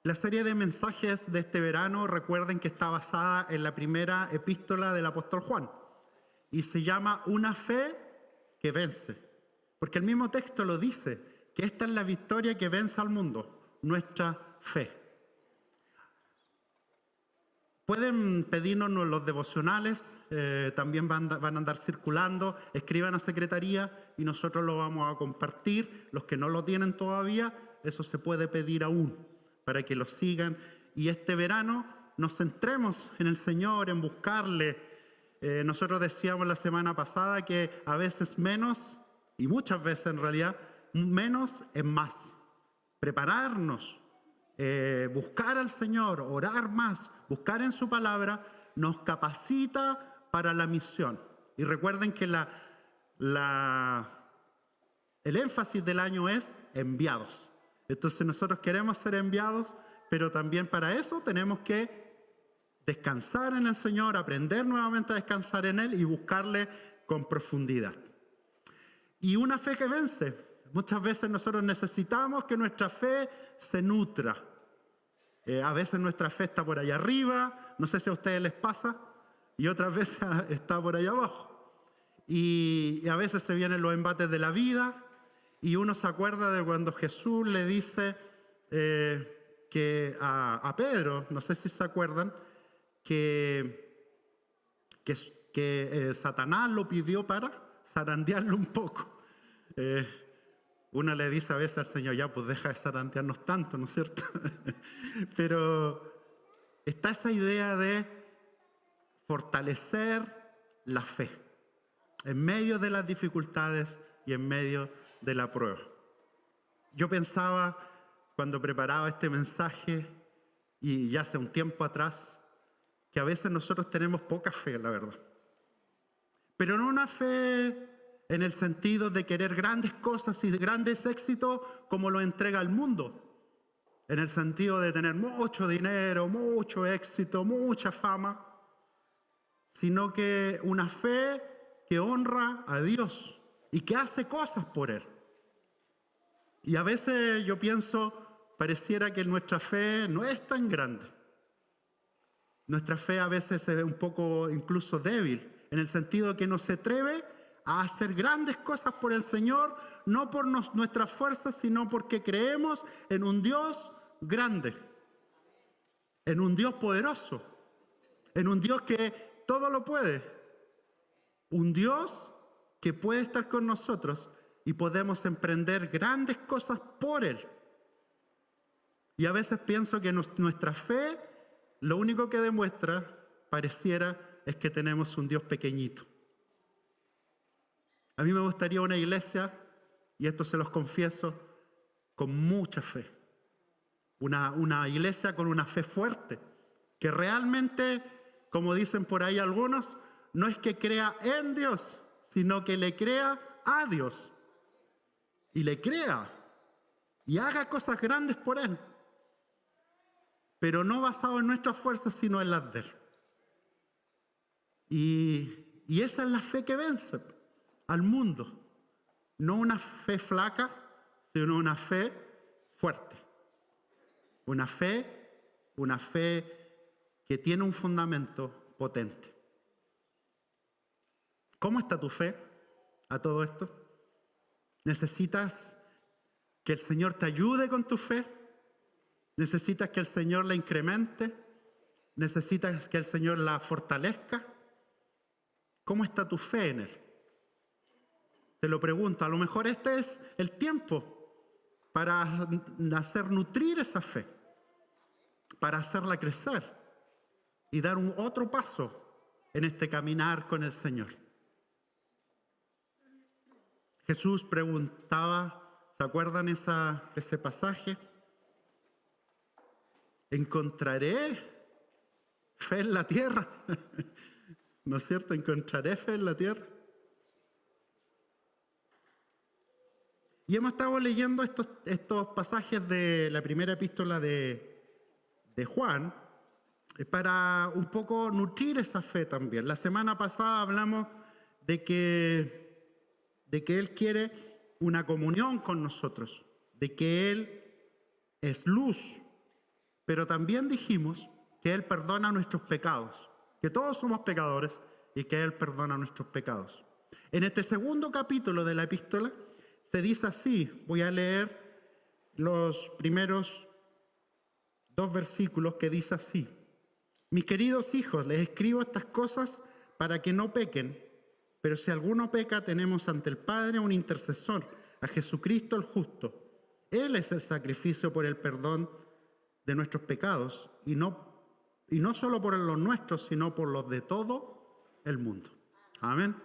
La serie de mensajes de este verano, recuerden que está basada en la primera epístola del apóstol Juan y se llama Una fe que vence. Porque el mismo texto lo dice, que esta es la victoria que vence al mundo, nuestra fe. Pueden pedirnos los devocionales, también van a andar circulando, escriban a secretaría y nosotros lo vamos a compartir. Los que no lo tienen todavía, eso se puede pedir aún, para que lo sigan. Y este verano nos centremos en el Señor, en buscarle. Nosotros decíamos la semana pasada que a veces menos, y muchas veces en realidad, menos es más. Prepararnos, buscar al Señor, orar más, buscar en su palabra, nos capacita para la misión. Y recuerden que el énfasis del año es enviados. Entonces nosotros queremos ser enviados, pero también para eso tenemos que descansar en el Señor, aprender nuevamente a descansar en Él y buscarle con profundidad. Y una fe que vence. Muchas veces nosotros necesitamos que nuestra fe se nutra. A veces nuestra fe está por allá arriba, no sé si a ustedes les pasa, y otras veces está por allá abajo. Y a veces se vienen los embates de la vida, y uno se acuerda de cuando Jesús le dice que a Pedro, no sé si se acuerdan, que Satanás lo pidió para zarandearlo un poco. Uno le dice a veces al Señor, ya pues deja de zarandearnos tanto, ¿no es cierto? Pero está esa idea de fortalecer la fe en medio de las dificultades y en medio de la prueba. Yo pensaba cuando preparaba este mensaje, y ya hace un tiempo atrás, que a veces nosotros tenemos poca fe, la verdad. Pero no una fe en el sentido de querer grandes cosas y de grandes éxitos como lo entrega el mundo. En el sentido de tener mucho dinero, mucho éxito, mucha fama. Sino que una fe que honra a Dios y que hace cosas por Él. Y a veces yo pienso, pareciera que nuestra fe no es tan grande. Nuestra fe a veces es un poco incluso débil, en el sentido que no se atreve a hacer grandes cosas por el Señor, no por nuestras fuerzas, sino porque creemos en un Dios grande, en un Dios poderoso, en un Dios que todo lo puede, un Dios que puede estar con nosotros y podemos emprender grandes cosas por Él. Y a veces pienso que nuestra fe, lo único que demuestra, pareciera, es que tenemos un Dios pequeñito. A mí me gustaría una iglesia, y esto se los confieso, con mucha fe. Una iglesia con una fe fuerte, que realmente, como dicen por ahí algunos, no es que crea en Dios, sino que le crea a Dios. Y le crea, y haga cosas grandes por Él. Pero no basado en nuestras fuerzas, sino en las de Él. Y esa es la fe que vence al mundo. No una fe flaca, sino una fe fuerte. Una fe que tiene un fundamento potente. ¿Cómo está tu fe a todo esto? ¿Necesitas que el Señor te ayude con tu fe? ¿Necesitas que el Señor la incremente? ¿Necesitas que el Señor la fortalezca? ¿Cómo está tu fe en Él? Te lo pregunto, a lo mejor este es el tiempo para hacer nutrir esa fe, para hacerla crecer y dar un otro paso en este caminar con el Señor. Jesús preguntaba, ¿se acuerdan ese pasaje? ¿Encontraré fe en la tierra? ¿No es cierto? ¿Encontraré fe en la tierra? Y hemos estado leyendo estos pasajes de la primera epístola de Juan para un poco nutrir esa fe también. La semana pasada hablamos de que Él quiere una comunión con nosotros, de que Él es luz pero también dijimos que Él perdona nuestros pecados, que todos somos pecadores y que Él perdona nuestros pecados. En este segundo capítulo de la epístola se dice así, voy a leer los primeros 2 versículos que dice así: mis queridos hijos, les escribo estas cosas para que no pequen, pero si alguno peca, tenemos ante el Padre un intercesor, a Jesucristo el justo. Él es el sacrificio por el perdón de nuestros pecados, y no solo por los nuestros, sino por los de todo el mundo. Amén.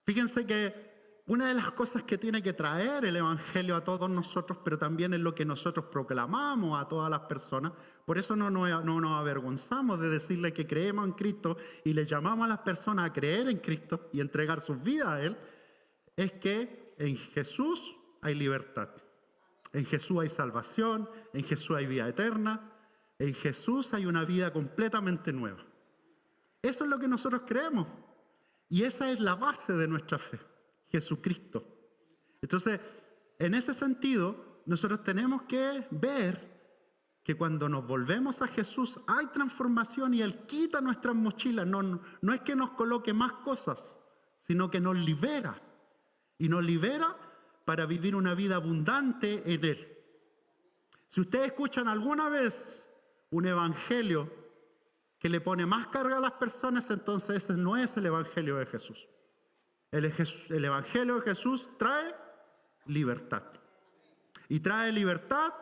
Fíjense que una de las cosas que tiene que traer el Evangelio a todos nosotros, pero también es lo que nosotros proclamamos a todas las personas, por eso no nos avergonzamos de decirle que creemos en Cristo y le llamamos a las personas a creer en Cristo y entregar sus vidas a Él, es que en Jesús hay libertad. En Jesús hay salvación, en Jesús hay vida eterna, en Jesús hay una vida completamente nueva. Eso es lo que nosotros creemos y esa es la base de nuestra fe, Jesucristo. Entonces, en ese sentido, nosotros tenemos que ver que cuando nos volvemos a Jesús hay transformación y Él quita nuestras mochilas. No es que nos coloque más cosas, sino que nos libera. Y nos libera para vivir una vida abundante en Él. Si ustedes escuchan alguna vez un evangelio que le pone más carga a las personas, entonces ese no es el evangelio de Jesús. El evangelio de Jesús trae libertad. Y trae libertad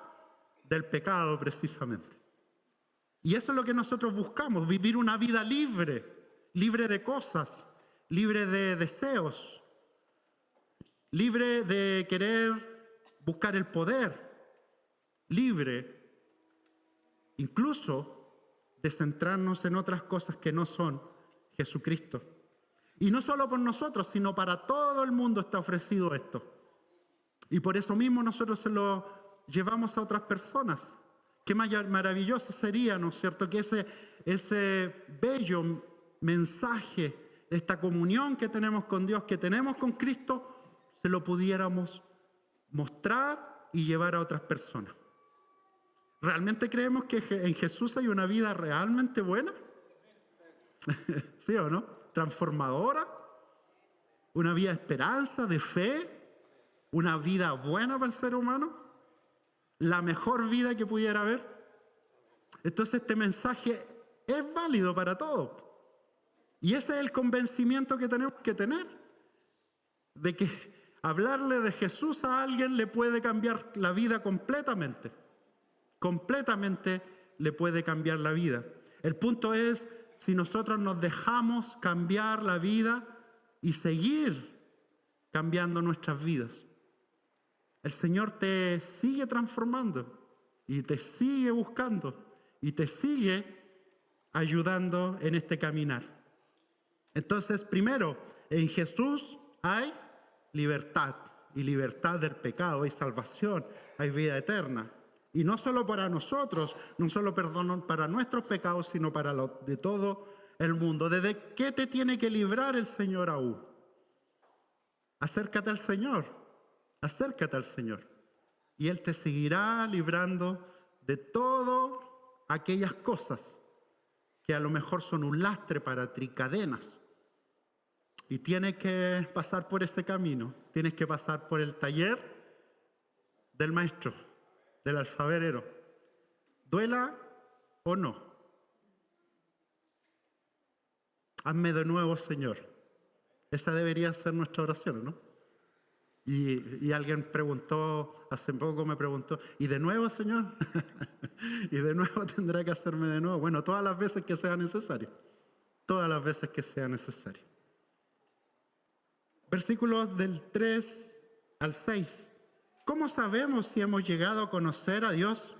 del pecado precisamente. Y eso es lo que nosotros buscamos, vivir una vida libre, libre de cosas, libre de deseos, libre de querer buscar el poder, libre incluso de centrarnos en otras cosas que no son Jesucristo. Y no solo por nosotros, sino para todo el mundo está ofrecido esto. Y por eso mismo nosotros se lo llevamos a otras personas. Qué maravilloso sería, ¿no es cierto?, que ese bello mensaje, esta comunión que tenemos con Dios, que tenemos con Cristo, se lo pudiéramos mostrar y llevar a otras personas. ¿Realmente creemos que en Jesús hay una vida realmente buena? ¿Sí o no? Transformadora, una vida de esperanza, de fe, una vida buena para el ser humano, la mejor vida que pudiera haber. Entonces este mensaje es válido para todos. Y ese es el convencimiento que tenemos que tener, de que hablarle de Jesús a alguien le puede cambiar la vida completamente. Completamente le puede cambiar la vida. El punto es si nosotros nos dejamos cambiar la vida y seguir cambiando nuestras vidas. El Señor te sigue transformando y te sigue buscando y te sigue ayudando en este caminar. Entonces, primero, en Jesús hay libertad, y libertad del pecado, hay salvación, hay vida eterna. Y no solo para nosotros, no solo perdón para nuestros pecados, sino para los de todo el mundo. ¿Desde qué te tiene que librar el Señor aún? Acércate al Señor, acércate al Señor. Y Él te seguirá librando de todas aquellas cosas que a lo mejor son un lastre para ti, cadenas. Y tienes que pasar por ese camino, tienes que pasar por el taller del maestro, del alfarero, duela o no. Hazme de nuevo, Señor. Esa debería ser nuestra oración, ¿no? Y alguien preguntó, hace poco me preguntó, ¿y de nuevo, Señor? ¿Y de nuevo tendrá que hacerme de nuevo? Bueno, todas las veces que sea necesario. Todas las veces que sea necesario. Versículos del 3 al 6. ¿Cómo sabemos si hemos llegado a conocer a Dios?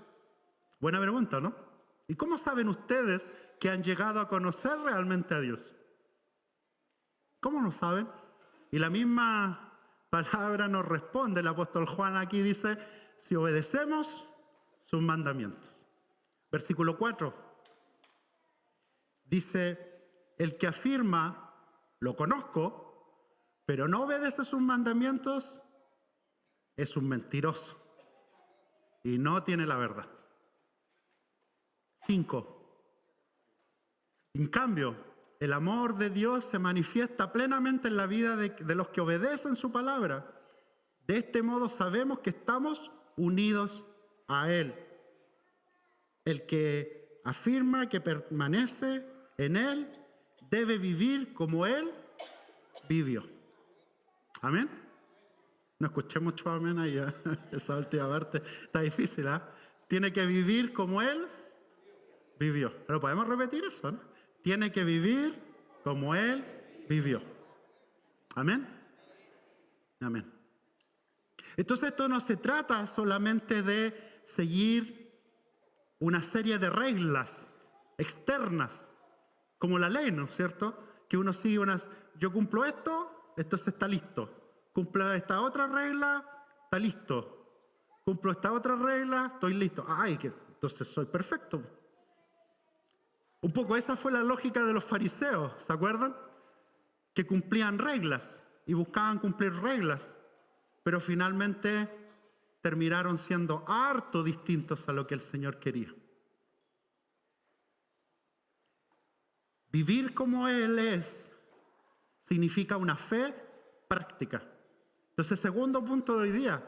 Buena pregunta, ¿no? ¿Y cómo saben ustedes que han llegado a conocer realmente a Dios? ¿Cómo lo saben? Y la misma palabra nos responde el apóstol Juan aquí, dice, si obedecemos sus mandamientos. Versículo 4. Dice, el que afirma, lo conozco, pero no obedece sus mandamientos, es un mentiroso y no tiene la verdad. 5. En cambio, el amor de Dios se manifiesta plenamente en la vida de los que obedecen su palabra. De este modo sabemos que estamos unidos a Él. El que afirma que permanece en Él debe vivir como Él vivió. Amén. No escuché mucho amén ahí. Esa última parte está difícil, ¿eh? Tiene que vivir como Él vivió. Pero podemos repetir eso, ¿no? Tiene que vivir como Él vivió. Amén. Amén. Entonces esto no se trata solamente de seguir una serie de reglas externas, como la ley, ¿no es cierto? Que uno sigue yo cumplo esto, entonces está listo. Cumplo esta otra regla, está listo. Cumplo esta otra regla, estoy listo. Entonces soy perfecto. Un poco esa fue la lógica de los fariseos, ¿se acuerdan? Que cumplían reglas y buscaban cumplir reglas, pero finalmente terminaron siendo harto distintos a lo que el Señor quería. Vivir como Él es significa una fe práctica. Entonces, segundo punto de hoy día,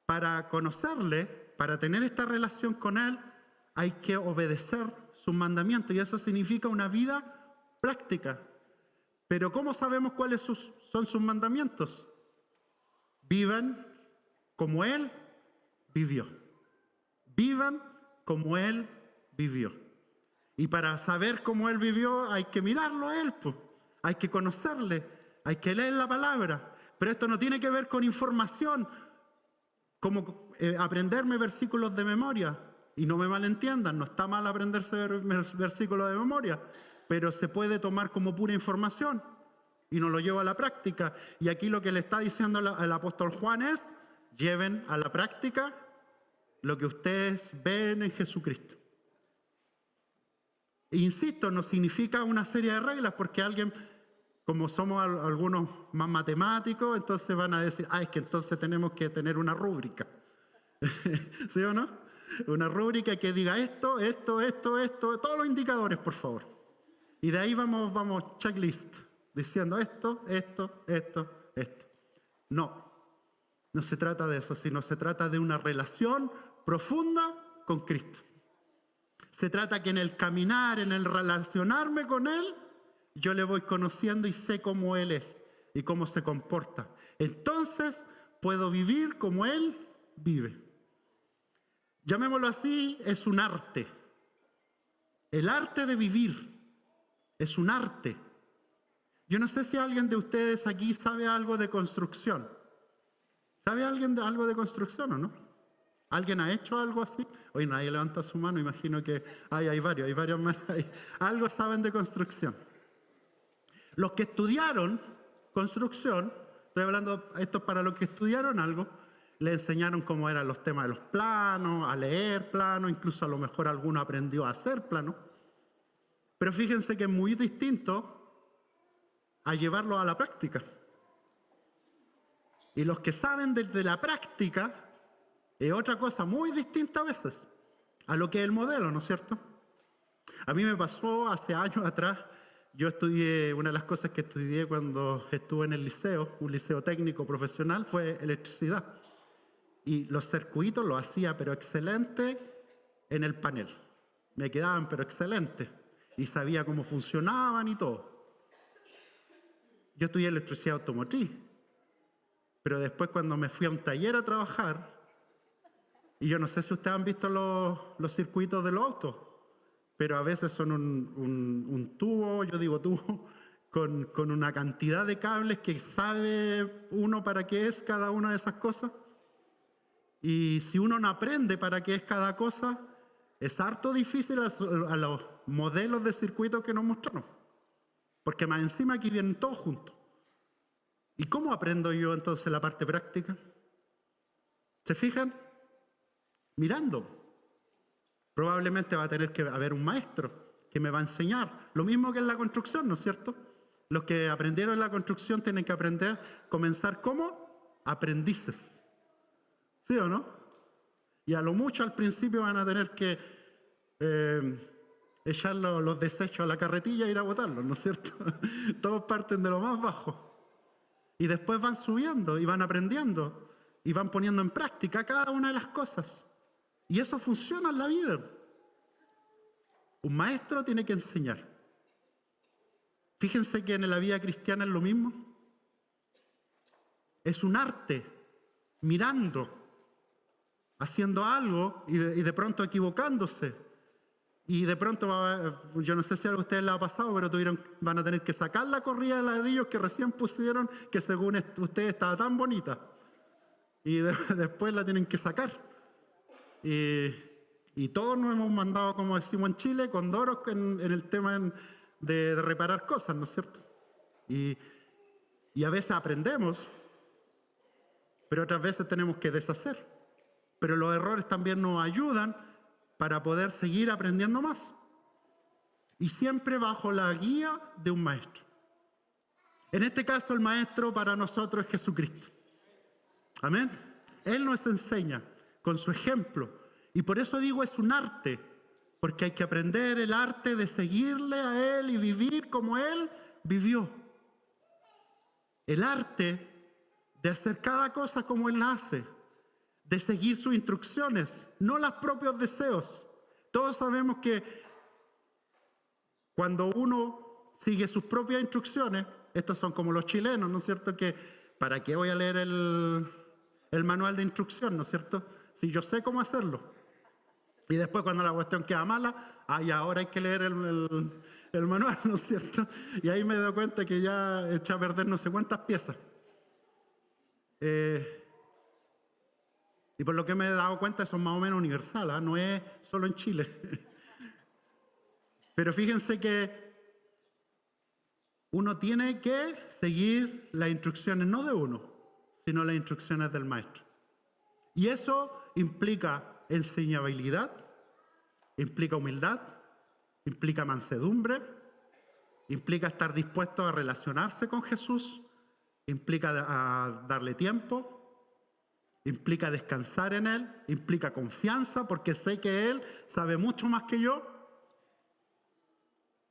para conocerle, para tener esta relación con Él, hay que obedecer sus mandamientos y eso significa una vida práctica. Pero ¿cómo sabemos cuáles son sus mandamientos? Vivan como Él vivió. Vivan como Él vivió. Y para saber cómo Él vivió hay que mirarlo a Él, pues. Hay que conocerle, hay que leer la palabra. Pero esto no tiene que ver con información, como aprenderme versículos de memoria. Y no me malentiendan, no está mal aprenderse versículos de memoria, pero se puede tomar como pura información y no lo llevo a la práctica. Y aquí lo que le está diciendo el apóstol Juan es: lleven a la práctica lo que ustedes ven en Jesucristo. E insisto, no significa una serie de reglas, porque alguien, como somos algunos más matemáticos, entonces van a decir, es que entonces tenemos que tener una rúbrica. ¿Sí o no? Una rúbrica que diga esto, todos los indicadores, por favor. Y de ahí vamos checklist, diciendo esto. No se trata de eso, sino se trata de una relación profunda con Cristo. Se trata que en el caminar, en el relacionarme con Él, yo le voy conociendo y sé cómo Él es y cómo se comporta. Entonces puedo vivir como Él vive. Llamémoslo así, es un arte. El arte de vivir es un arte. Yo no sé si alguien de ustedes aquí sabe algo de construcción. ¿Sabe alguien de algo de construcción o no? ¿Alguien ha hecho algo así? Hoy nadie levanta su mano, imagino que hay varias manos ahí. Algo saben de construcción. Los que estudiaron construcción, estoy hablando esto para los que estudiaron algo, le enseñaron cómo eran los temas de los planos, a leer planos, incluso a lo mejor alguno aprendió a hacer planos. Pero fíjense que es muy distinto a llevarlo a la práctica. Y los que saben desde la práctica es otra cosa muy distinta a veces a lo que es el modelo, ¿no es cierto? A mí me pasó hace años atrás, yo estudié, una de las cosas que estudié cuando estuve en el liceo, un liceo técnico profesional, fue electricidad. Y los circuitos los hacía, pero excelente, en el panel. Me quedaban, pero excelente. Y sabía cómo funcionaban y todo. Yo estudié electricidad automotriz. Pero después, cuando me fui a un taller a trabajar, y yo no sé si ustedes han visto los circuitos de los autos, pero a veces son un tubo, yo digo tubo, con una cantidad de cables que sabe uno para qué es cada una de esas cosas. Y si uno no aprende para qué es cada cosa, es harto difícil a los modelos de circuitos que nos mostraron. Porque más encima aquí vienen todos juntos. ¿Y cómo aprendo yo entonces la parte práctica? ¿Se fijan? Mirando. Probablemente va a tener que haber un maestro que me va a enseñar. Lo mismo que en la construcción, ¿no es cierto? Los que aprendieron en la construcción tienen que aprender, comenzar como aprendices. ¿Sí o no? Y a lo mucho al principio van a tener que echar los desechos a la carretilla e ir a botarlos, ¿no es cierto? Todos parten de lo más bajo. Y después van subiendo y van aprendiendo y van poniendo en práctica cada una de las cosas. Y eso funciona en la vida. Un maestro tiene que enseñar. Fíjense que en la vida cristiana es lo mismo. Es un arte, mirando, haciendo algo y de pronto equivocándose. Y de pronto, yo no sé si a ustedes les ha pasado, pero van a tener que sacar la corrida de ladrillos que recién pusieron, que según ustedes estaba tan bonita. Y después la tienen que sacar. Y todos nos hemos mandado, como decimos en Chile, con doros en el tema de reparar cosas, ¿no es cierto? Y a veces aprendemos, pero otras veces tenemos que deshacer. Pero los errores también nos ayudan para poder seguir aprendiendo más. Y siempre bajo la guía de un maestro. En este caso, el maestro para nosotros es Jesucristo. Amén. Él nos enseña con su ejemplo. Y por eso digo, es un arte. Porque hay que aprender el arte de seguirle a Él y vivir como Él vivió. El arte de hacer cada cosa como Él la hace. De seguir sus instrucciones, no los propios deseos. Todos sabemos que cuando uno sigue sus propias instrucciones, estos son como los chilenos, ¿no es cierto? Que ¿para qué voy a leer el manual de instrucción, ¿no es cierto? Si yo sé cómo hacerlo. Y después cuando la cuestión queda mala, ahora hay que leer el manual, ¿no es cierto? Y ahí me doy cuenta que ya eché a perder no sé cuántas piezas. Y por lo que me he dado cuenta, eso es más o menos universal, ¿eh? No es solo en Chile. Pero fíjense que uno tiene que seguir las instrucciones, no de uno, sino las instrucciones del maestro. Y eso implica enseñabilidad, implica humildad, implica mansedumbre, implica estar dispuesto a relacionarse con Jesús, implica darle tiempo, implica descansar en Él, implica confianza porque sé que Él sabe mucho más que yo.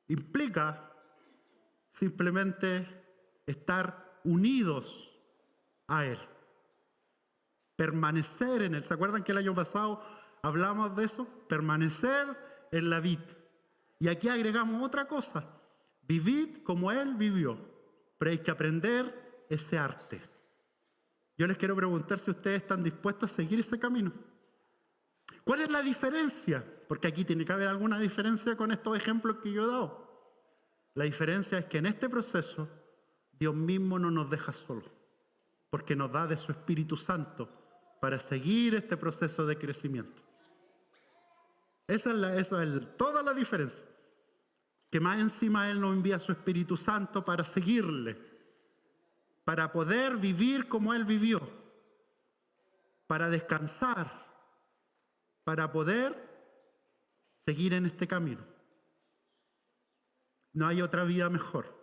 Implica simplemente estar unidos a Él, permanecer en Él. ¿Se acuerdan que el año pasado hablamos de eso? Permanecer en la vid. Y aquí agregamos otra cosa. Vivid como Él vivió, pero hay que aprender ese arte. Yo les quiero preguntar si ustedes están dispuestos a seguir ese camino. ¿Cuál es la diferencia? Porque aquí tiene que haber alguna diferencia con estos ejemplos que yo he dado. La diferencia es que en este proceso Dios mismo no nos deja solos, porque nos da de su Espíritu Santo para seguir este proceso de crecimiento. Esa es toda la diferencia. Que más encima Él nos envía su Espíritu Santo para seguirle, para poder vivir como Él vivió, para descansar, para poder seguir en este camino. No hay otra vida mejor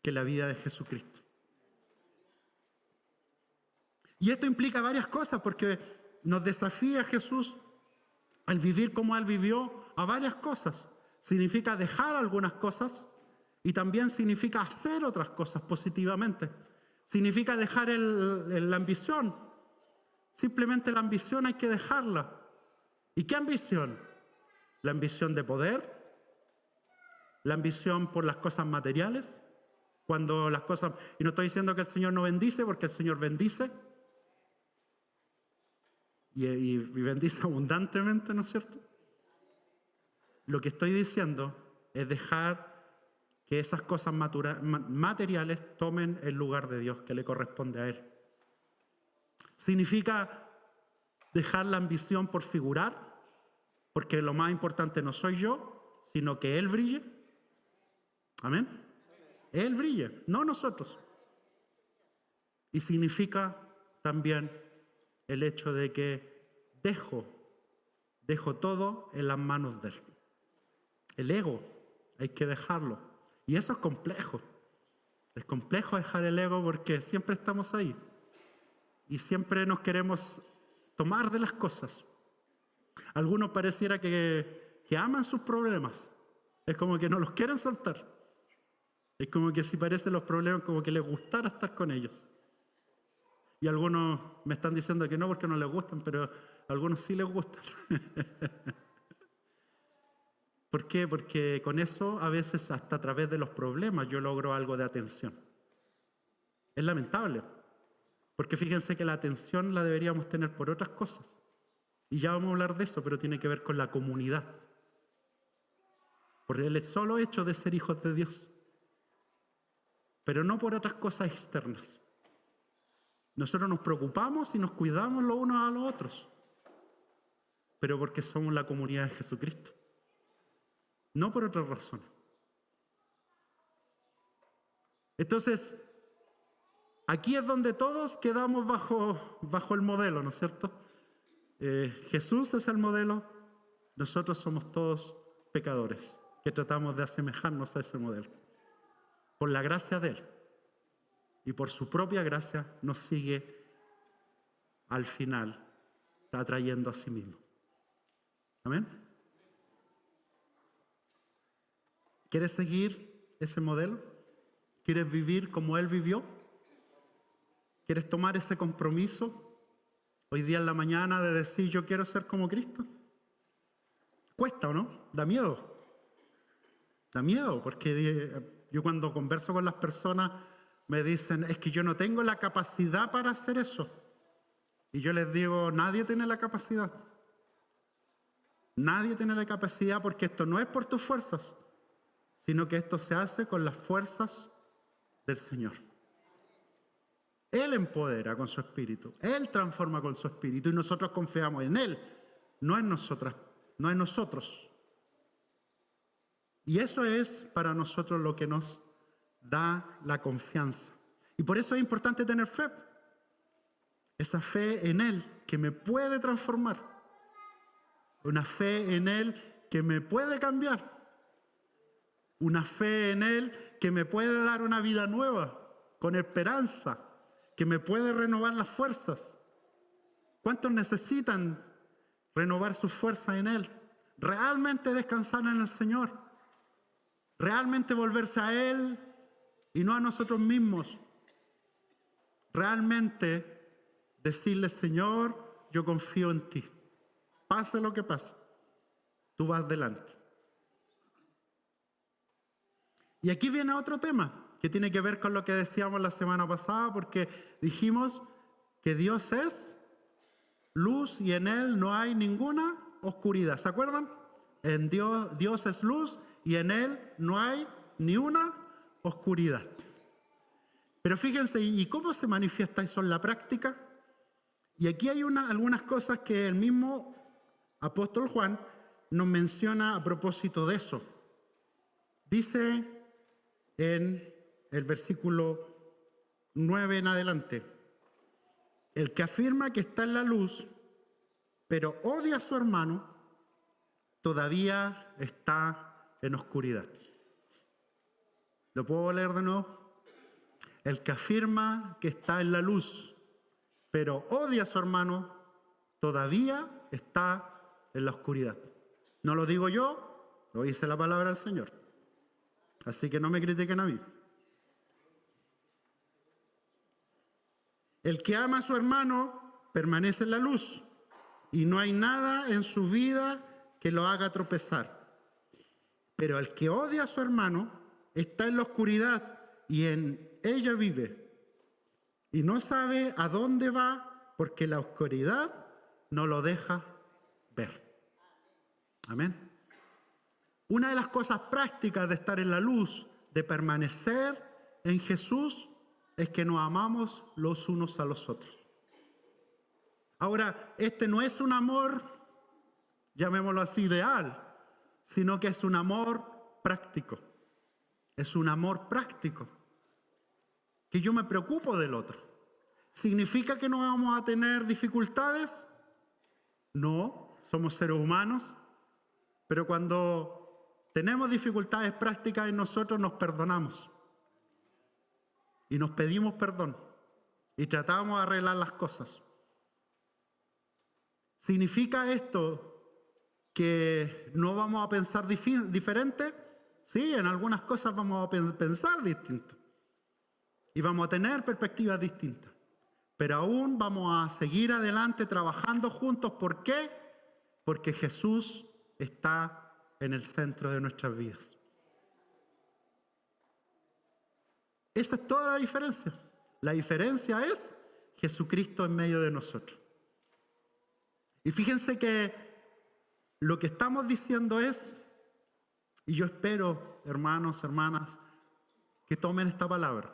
que la vida de Jesucristo. Y esto implica varias cosas porque nos desafía Jesús al vivir como Él vivió a varias cosas. Significa dejar algunas cosas y también significa hacer otras cosas positivamente. Significa dejar la ambición. Simplemente la ambición hay que dejarla. ¿Y qué ambición? La ambición de poder, la ambición por las cosas materiales. Cuando las cosas, y no estoy diciendo que el Señor no bendice, porque el Señor bendice. Y bendice abundantemente, ¿no es cierto? Lo que estoy diciendo es dejar que esas cosas materiales tomen el lugar de Dios que le corresponde a Él. Significa dejar la ambición por figurar, porque lo más importante no soy yo, sino que Él brille. Amén. Él brille, no nosotros. Y significa también el hecho de que dejo todo en las manos de Él. El ego, hay que dejarlo. Y eso es complejo. Es complejo dejar el ego porque siempre estamos ahí. Y siempre nos queremos tomar de las cosas. Algunos pareciera que que aman sus problemas. Es como que no los quieren soltar. Es como que si parecen los problemas, como que les gustara estar con ellos. Y algunos me están diciendo que no porque no les gustan, pero a algunos sí les gustan. ¿Por qué? Porque con eso a veces hasta a través de los problemas yo logro algo de atención. Es lamentable, porque fíjense que la atención la deberíamos tener por otras cosas. Y ya vamos a hablar de eso, pero tiene que ver con la comunidad. Por el solo hecho de ser hijos de Dios. Pero no por otras cosas externas. Nosotros nos preocupamos y nos cuidamos los unos a los otros. Pero porque somos la comunidad de Jesucristo. No por otras razones. Entonces, aquí es donde todos quedamos bajo el modelo, ¿no es cierto? Jesús es el modelo, nosotros somos todos pecadores que tratamos de asemejarnos a ese modelo. Por la gracia de Él y por su propia gracia nos sigue al final atrayendo a sí mismo. ¿Amén? ¿Quieres seguir ese modelo? ¿Quieres vivir como Él vivió? ¿Quieres tomar ese compromiso hoy día en la mañana de decir yo quiero ser como Cristo? ¿Cuesta o no? Da miedo. Da miedo porque yo cuando converso con las personas me dicen es que yo no tengo la capacidad para hacer eso. Y yo les digo, nadie tiene la capacidad. Nadie tiene la capacidad porque esto no es por tus fuerzas, sino que esto se hace con las fuerzas del Señor. Él empodera con su espíritu, Él transforma con su espíritu y nosotros confiamos en Él, no en nosotras, no en nosotros. Y eso es para nosotros lo que nos da la confianza. Y por eso es importante tener fe. Esa fe en Él que me puede transformar. Una fe en Él que me puede cambiar. Una fe en Él que me puede dar una vida nueva, con esperanza, que me puede renovar las fuerzas. ¿Cuántos necesitan renovar sus fuerzas en Él? Realmente descansar en el Señor. Realmente volverse a Él y no a nosotros mismos. Realmente decirle, Señor, yo confío en ti. Pase lo que pase, tú vas delante. Y aquí viene otro tema que tiene que ver con lo que decíamos la semana pasada, porque dijimos que Dios es luz y en Él no hay ninguna oscuridad. ¿Se acuerdan? En Dios es luz y en Él no hay ni una oscuridad. Pero fíjense, ¿y cómo se manifiesta eso en la práctica? Y aquí hay algunas cosas que el mismo apóstol Juan nos menciona a propósito de eso. Dice en el versículo 9 en adelante, el que afirma que está en la luz, pero odia a su hermano, todavía está en oscuridad. ¿Lo puedo leer de nuevo? El que afirma que está en la luz, pero odia a su hermano, todavía está en la oscuridad. No lo digo yo, lo dice la palabra del Señor. Así que no me critiquen a mí. El que ama a su hermano permanece en la luz y no hay nada en su vida que lo haga tropezar. Pero el que odia a su hermano está en la oscuridad y en ella vive y no sabe a dónde va porque la oscuridad no lo deja ver. Amén. Una de las cosas prácticas de estar en la luz, de permanecer en Jesús, es que nos amamos los unos a los otros. Ahora, este no es un amor, llamémoslo así, ideal, sino que es un amor práctico. Es un amor práctico. Que yo me preocupo del otro. ¿Significa que no vamos a tener dificultades? No, somos seres humanos. Pero cuando tenemos dificultades prácticas en nosotros, nos perdonamos. Y nos pedimos perdón. Y tratamos de arreglar las cosas. ¿Significa esto que no vamos a pensar diferente. Sí, en algunas cosas vamos a pensar distinto. Y vamos a tener perspectivas distintas. Pero aún vamos a seguir adelante trabajando juntos. ¿Por qué? Porque Jesús está en el centro de nuestras vidas. Esa es toda la diferencia. La diferencia es Jesucristo en medio de nosotros. Y fíjense que lo que estamos diciendo es, y yo espero, hermanos, hermanas, que tomen esta palabra.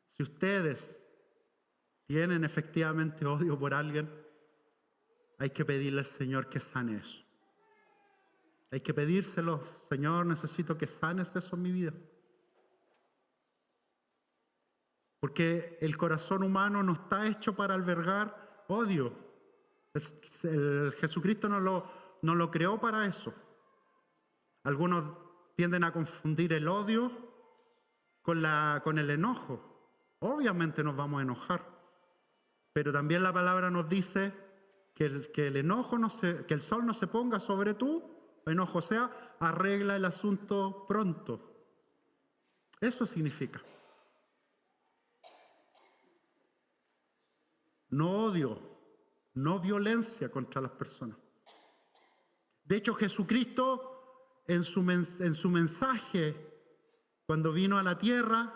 Si ustedes tienen efectivamente odio por alguien, hay que pedirle al Señor que sane eso. Hay que pedírselo: Señor, necesito que sanes eso en mi vida. Porque el corazón humano no está hecho para albergar odio. Jesucristo no lo creó para eso. Algunos tienden a confundir el odio con el enojo. Obviamente nos vamos a enojar, pero también la palabra nos dice que el sol no se ponga sobre tu enojo, o sea, arregla el asunto pronto. Eso significa. No odio, no violencia contra las personas. De hecho, Jesucristo en su mensaje, cuando vino a la tierra,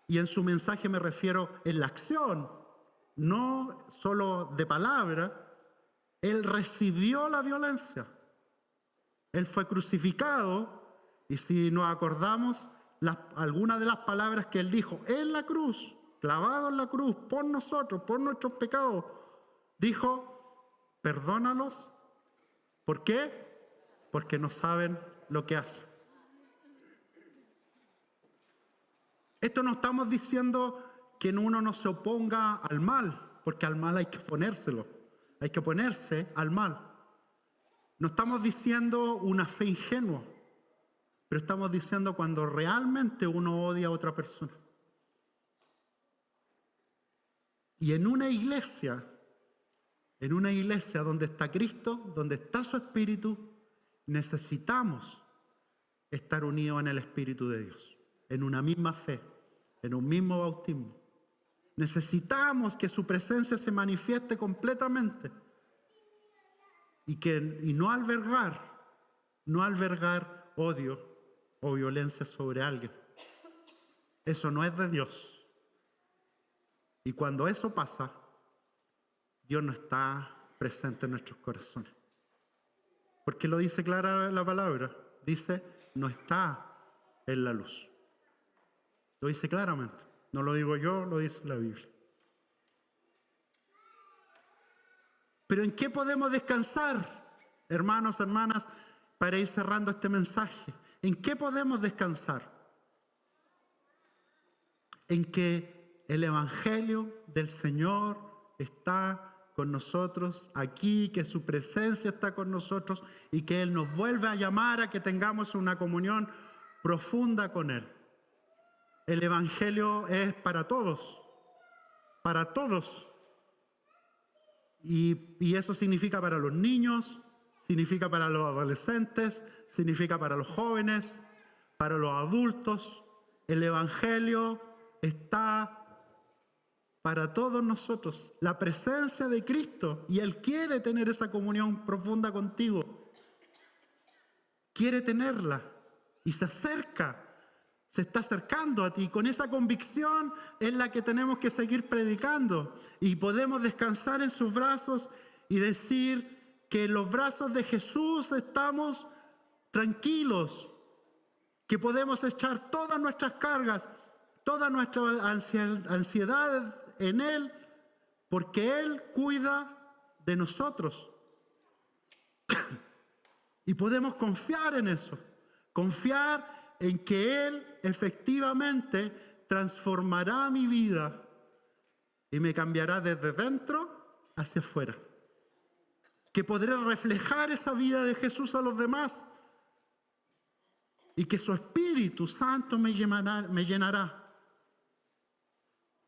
y en su mensaje me refiero en la acción, no solo de palabra, Él recibió la violencia. Él fue crucificado, y si nos acordamos, algunas de las palabras que Él dijo en la cruz, clavado en la cruz, por nosotros, por nuestros pecados, dijo: perdónalos. ¿Por qué? Porque no saben lo que hacen. Esto no estamos diciendo que uno no se oponga al mal, porque al mal hay que ponérselo. Hay que ponerse al mal. No estamos diciendo una fe ingenua, pero estamos diciendo cuando realmente uno odia a otra persona. Y en una iglesia donde está Cristo, donde está su Espíritu, necesitamos estar unidos en el Espíritu de Dios, en una misma fe, en un mismo bautismo. Necesitamos que su presencia se manifieste completamente y no albergar odio o violencia sobre alguien. Eso no es de Dios. Y cuando eso pasa, Dios no está presente en nuestros corazones. Porque lo dice clara la palabra. Dice: no está en la luz. Lo dice claramente. No lo digo yo, lo dice la Biblia. Pero ¿en qué podemos descansar, hermanos, hermanas, para ir cerrando este mensaje? ¿En qué podemos descansar? En que el Evangelio del Señor está con nosotros aquí, que su presencia está con nosotros y que Él nos vuelve a llamar a que tengamos una comunión profunda con Él. El Evangelio es para todos, para todos. Y eso significa para los niños, significa para los adolescentes, significa para los jóvenes, para los adultos. El Evangelio está para todos nosotros. La presencia de Cristo, y Él quiere tener esa comunión profunda contigo. Quiere tenerla y se está acercando a ti. Con esa convicción es la que tenemos que seguir predicando, y podemos descansar en sus brazos y decir que en los brazos de Jesús estamos tranquilos, que podemos echar todas nuestras cargas, todas nuestras ansiedades en Él, porque Él cuida de nosotros. Y podemos confiar en eso, confiar en que Él efectivamente transformará mi vida y me cambiará desde dentro hacia afuera. Que podré reflejar esa vida de Jesús a los demás y que su Espíritu Santo me llenará.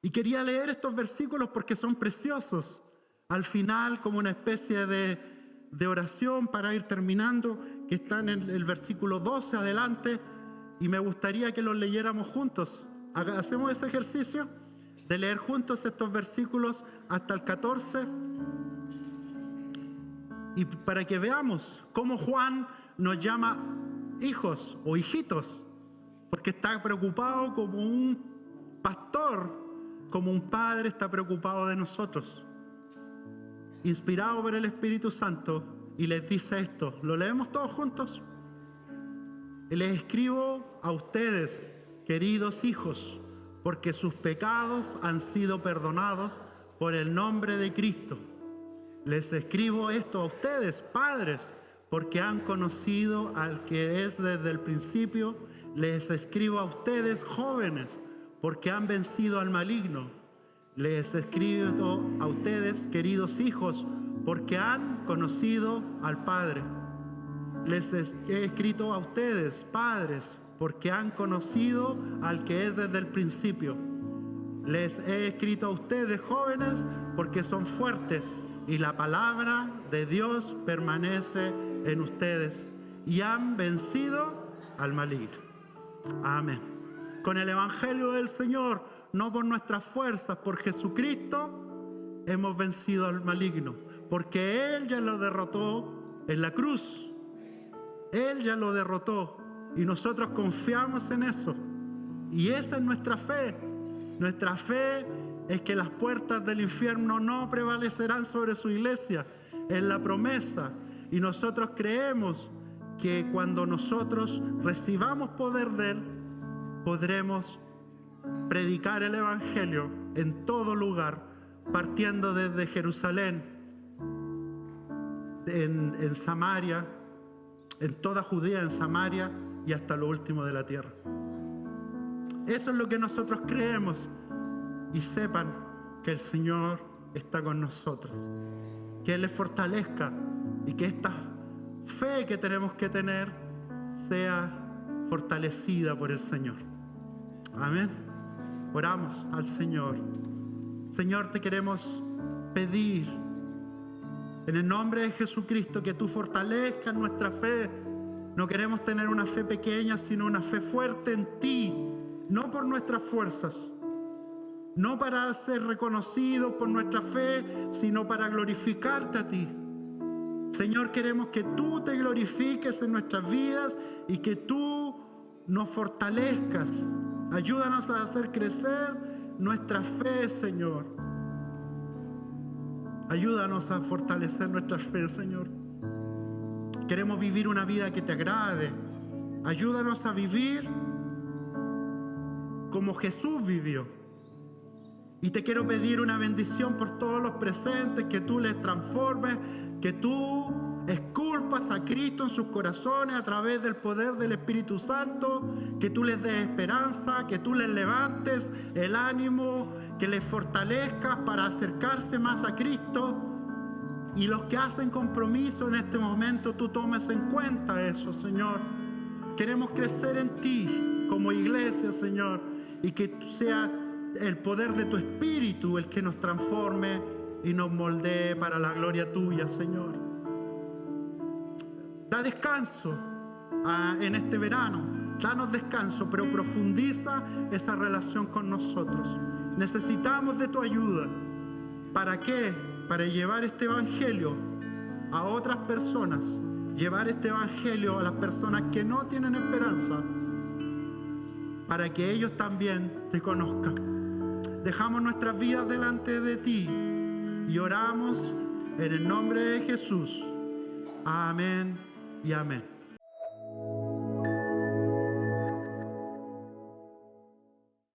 Y quería leer estos versículos porque son preciosos. Al final, como una especie de de oración para ir terminando, que está en el versículo 12 adelante, y me gustaría que los leyéramos juntos. Hacemos ese ejercicio de leer juntos estos versículos hasta el 14, y para que veamos cómo Juan nos llama hijos o hijitos, porque está preocupado como un pastor, como un padre está preocupado de nosotros, inspirado por el Espíritu Santo, y les dice esto. ¿Lo leemos todos juntos? Les escribo a ustedes, queridos hijos, porque sus pecados han sido perdonados por el nombre de Cristo. Les escribo esto a ustedes, padres, porque han conocido al que es desde el principio. Les escribo a ustedes, jóvenes, porque han vencido al maligno. Les escribo a ustedes, queridos hijos, porque han conocido al Padre. Les he escrito a ustedes, padres, porque han conocido al que es desde el principio. Les he escrito a ustedes, jóvenes, porque son fuertes y la palabra de Dios permanece en ustedes y han vencido al maligno. Amén. Con el Evangelio del Señor, no por nuestras fuerzas, por Jesucristo, hemos vencido al maligno, porque Él ya lo derrotó en la cruz. Él ya lo derrotó y nosotros confiamos en eso. Y esa es nuestra fe. Nuestra fe es que las puertas del infierno no prevalecerán sobre su iglesia. Es la promesa. Y nosotros creemos que cuando nosotros recibamos poder de Él, podremos predicar el Evangelio en todo lugar, partiendo desde Jerusalén, en Samaria, en toda Judea, en Samaria y hasta lo último de la tierra. Eso es lo que nosotros creemos. Y sepan que el Señor está con nosotros, que Él les fortalezca y que esta fe que tenemos que tener sea fortalecida por el Señor. Amén. Oramos al Señor. Señor, te queremos pedir en el nombre de Jesucristo que tú fortalezcas nuestra fe. No queremos tener una fe pequeña, sino una fe fuerte en ti, no por nuestras fuerzas, no para ser reconocidos por nuestra fe, sino para glorificarte a ti. Señor, queremos que tú te glorifiques en nuestras vidas y que tú nos fortalezcas. Ayúdanos a hacer crecer nuestra fe, Señor. Ayúdanos a fortalecer nuestra fe, Señor. Queremos vivir una vida que te agrade. Ayúdanos a vivir como Jesús vivió. Y te quiero pedir una bendición por todos los presentes, que tú les transformes, que tú esculpas a Cristo en sus corazones a través del poder del Espíritu Santo, que tú les des esperanza, que tú les levantes el ánimo, que les fortalezcas para acercarse más a Cristo. Y los que hacen compromiso en este momento, tú tomes en cuenta eso, Señor. Queremos crecer en ti como iglesia, Señor, y que sea el poder de tu Espíritu el que nos transforme y nos moldee para la gloria tuya, Señor. Da descanso en este verano, danos descanso, pero profundiza esa relación con nosotros. Necesitamos de tu ayuda. ¿Para qué? Para llevar este evangelio a otras personas, llevar este evangelio a las personas que no tienen esperanza, para que ellos también te conozcan. Dejamos nuestras vidas delante de ti y oramos en el nombre de Jesús. Amén y amén.